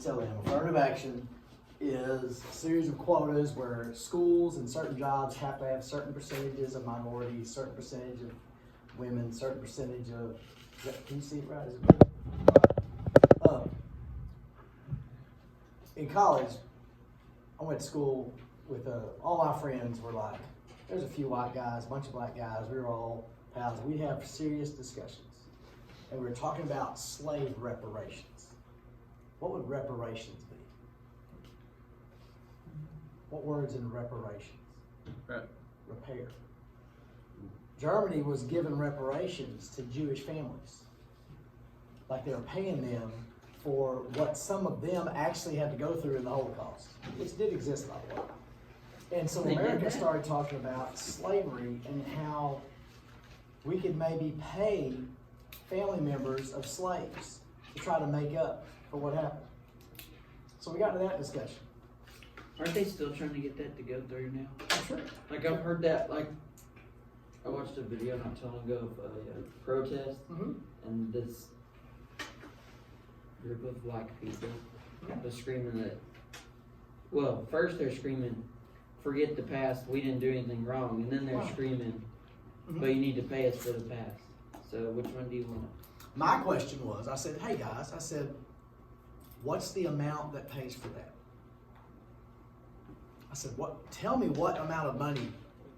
tell them, affirmative action is a series of quotas where schools and certain jobs have to have certain percentages of minorities, certain percentage of women, certain percentage of, can you see it right? Is it good? In college, I went to school with all my friends were like, there's a few white guys, a bunch of black guys, we were all pals. We'd have serious discussions. And we were talking about slave reparations. What would reparations be? What words in reparations? Repair. Germany was giving reparations to Jewish families. Like they were paying them for what some of them actually had to go through in the Holocaust, which did exist, by the way. And so America started talking about slavery and how we could maybe pay family members of slaves to try to make up for what happened. So we got into that discussion. Aren't they still trying to get that to go through now? I'm sure. Like I've heard that, like I watched a video not too long ago of a protest, and this group of black people was screaming that, well, first they're screaming, forget the past, we didn't do anything wrong, and then they're screaming, but you need to pay us for the past. So which one do you want? My question was, I said, hey guys, I said, what's the amount that pays for that? I said, tell me what amount of money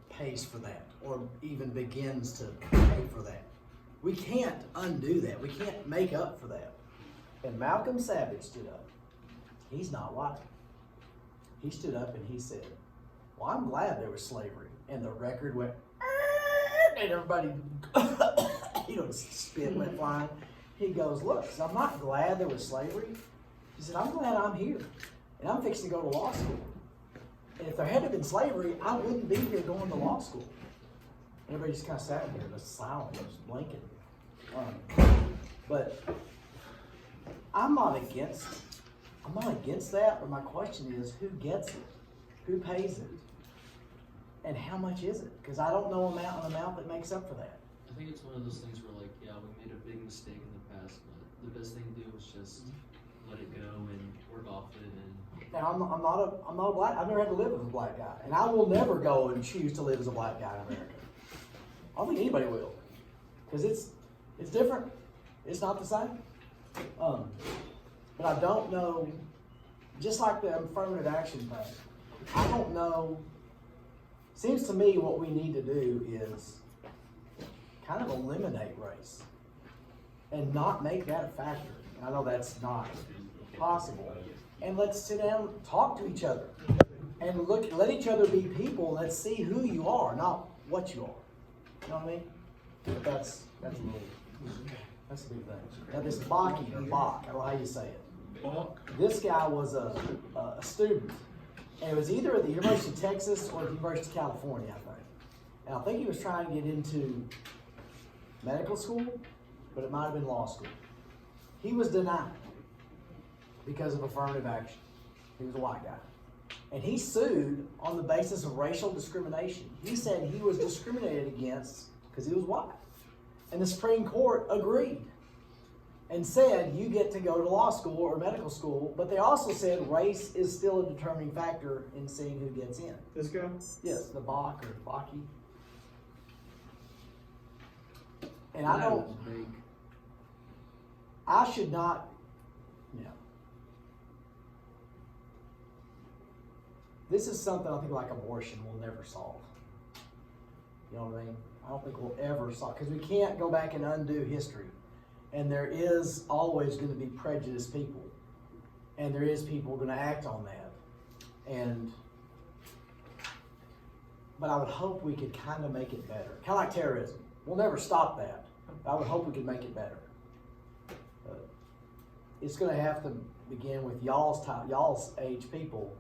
pays for that, or even begins to pay for that. We can't undo that. We can't make up for that. And Malcolm Savage stood up. He's not white. He stood up and he said, well, I'm glad there was slavery. And the record went, and everybody, spit went flying. He goes, look, I'm not glad there was slavery. He said, I'm glad I'm here. And I'm fixing to go to law school. And if there hadn't been slavery, I wouldn't be here going to law school. And everybody just kind of sat here, just silent, just blinking. But I'm not against that, but my question is, who gets it? Who pays it? And how much is it? Because I don't know an amount that makes up for that. I think it's one of those things where, like, yeah, we made a big mistake in the past, but the best thing to do is just let it go and work off it. And now I'm not a black. I've never had to live with a black guy, and I will never go and choose to live as a black guy in America. I don't think anybody will, because it's different. It's not the same. But I don't know. Just like the affirmative action thing, I don't know. Seems to me what we need to do is kind of eliminate race and not make that a factor. And I know that's not possible. And let's sit down, talk to each other, and let each other be people. Let's see who you are, not what you are. You know what I mean? But that's a big thing. Now this Bach, I don't know how you say it. This guy was a student, and it was either at the University of Texas or the University of California, I think. And I think he was trying to get into medical school, but it might have been law school. He was denied because of affirmative action. He was a white guy. And he sued on the basis of racial discrimination. He said he was discriminated against because he was white. And the Supreme Court agreed and said you get to go to law school or medical school, but they also said race is still a determining factor in seeing who gets in. This guy? Yes, the Bach or Baki. And I should not, this is something I think like abortion will never solve. You know what I mean? I don't think we'll ever solve, because we can't go back and undo history. And there is always going to be prejudiced people. And there is people going to act on that. But I would hope we could kind of make it better. Kind of like terrorism. We'll never stop that. But I would hope we could make it better. It's going to have to begin with y'all's age people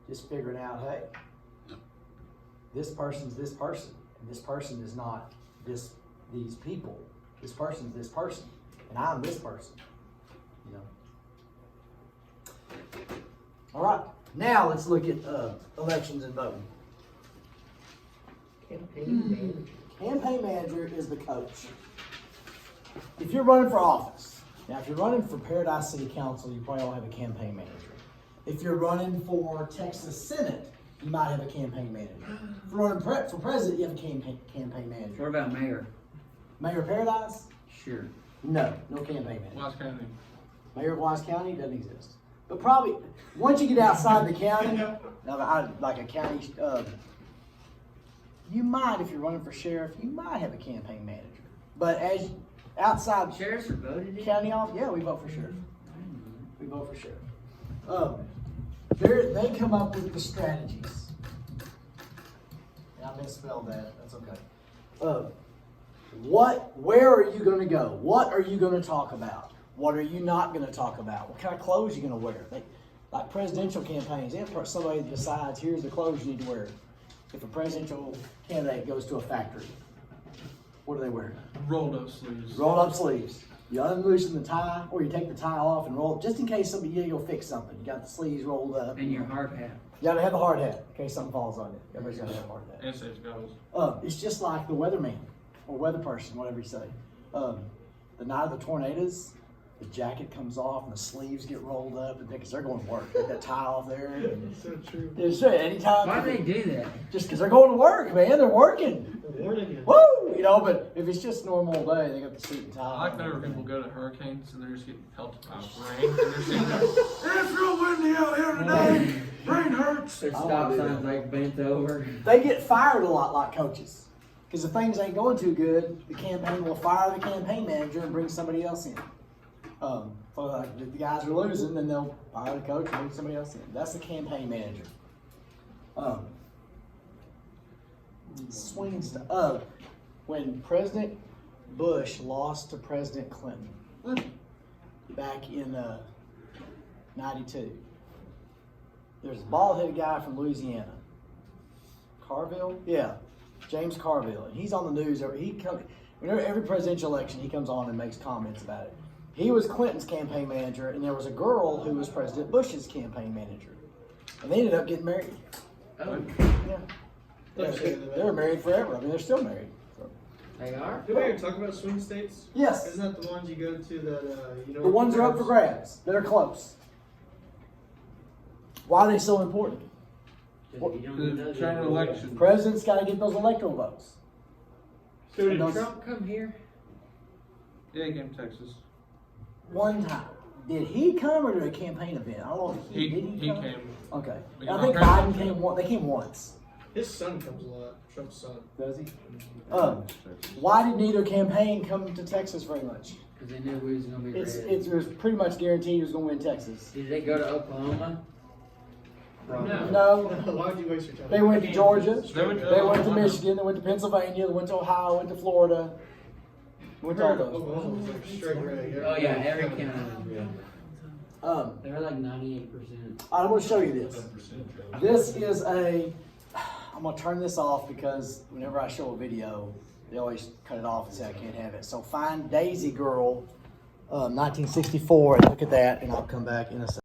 just figuring out, hey, this person's this person. And this person is not these people. This person's this person. And I'm this person, All right, now let's look at elections and voting. Campaign manager. Campaign manager is the coach. If you're running for office, Now, if you're running for Paradise City Council, you probably don't have a campaign manager. If you're running for Texas Senate, you might have a campaign manager. If you're running for president, you have a campaign What manager. about mayor? Mayor of Paradise? Sure. No campaign manager. Wise County. Mayor of Wise County doesn't exist. But probably, once you get outside the county, like a county, you might, if you're running for sheriff, you might have a campaign manager. But as outside Sheriffs are voted in? county office, yeah, we vote for sheriff. We vote for sheriff. They come up with the strategies. And I misspelled that, that's okay. Where are you gonna go? What are you gonna talk about? What are you not gonna talk about? What kind of clothes are you gonna wear? Like presidential campaigns, if somebody decides, here's the clothes you need to wear. If a presidential candidate goes to a factory, what do they wear? Rolled up sleeves. Roll up sleeves. You unloosen the tie, or you take the tie off and roll it, just in case you gotta go fix something. You got the sleeves rolled up. And your hard hat. You gotta have a hard hat in case something falls on you. Everybody's gotta have a hard hat. And safe goggles. It's just like the weatherman or weather person, whatever you say. The night of the tornadoes, the jacket comes off and the sleeves get rolled up because they're going to work. Take that tie off there. And, So true. it's anytime. Why do they do that? Just because they're going to work, man. They're working. Warning you. Woo! You know, but if it's just normal day, they got the suit and tie. I like whenever people go to hurricanes and they're just getting pelted by rain and they're sitting there, it's real windy out here today. Rain hurts. Their I stop wanna do signs that. like bent over. They get fired a lot like coaches. Because if things ain't going too good, the campaign will fire the campaign manager and bring somebody else in. So like, if the guys are losing, then they'll fire the coach and bring somebody else in. That's the campaign manager. Swing stuff. When President Bush lost to President Clinton back in 92, there's a bald-headed guy from Louisiana. Carville? Yeah, James Carville. And he's on the news. Whenever every presidential election, he comes on and makes comments about it. He was Clinton's campaign manager, and there was a girl who was President Bush's campaign manager. And they ended up getting married. Oh, Yeah. They were married forever. I mean, they're still married. So. they are? Did we ever talk about swing states? Yes. Isn't that the ones you go to that, you know? The ones are up for grabs. They're close. Why are they so important? 'Cause you don't need The those general anymore. election. President's got to get those electoral votes. So did Those- Trump come here? Yeah, he came to Texas. One time. Did he come or did a campaign event? I don't know if He did he come? came. Okay. But I you think know, Biden came once. They came once. His son comes a lot. Trump's son. Does he? Why did neither campaign come to Texas very much? Because they knew we was going to be red. It was pretty much guaranteed he was going to win Texas. Did they go to Oklahoma? No. Why would you waste your time? They went to Georgia. They went to They went to Oklahoma. Michigan. They went to Pennsylvania. They went to Ohio. Went to Florida. Went to all those. Oklahoma was like straight red. Oh yeah, every county was red. Um, They were like 98%. I'm going to show you this. This is I'm going to turn this off because whenever I show a video, they always cut it off and say I can't have it. So find Daisy Girl, 1964, and look at that, and I'll come back in a second.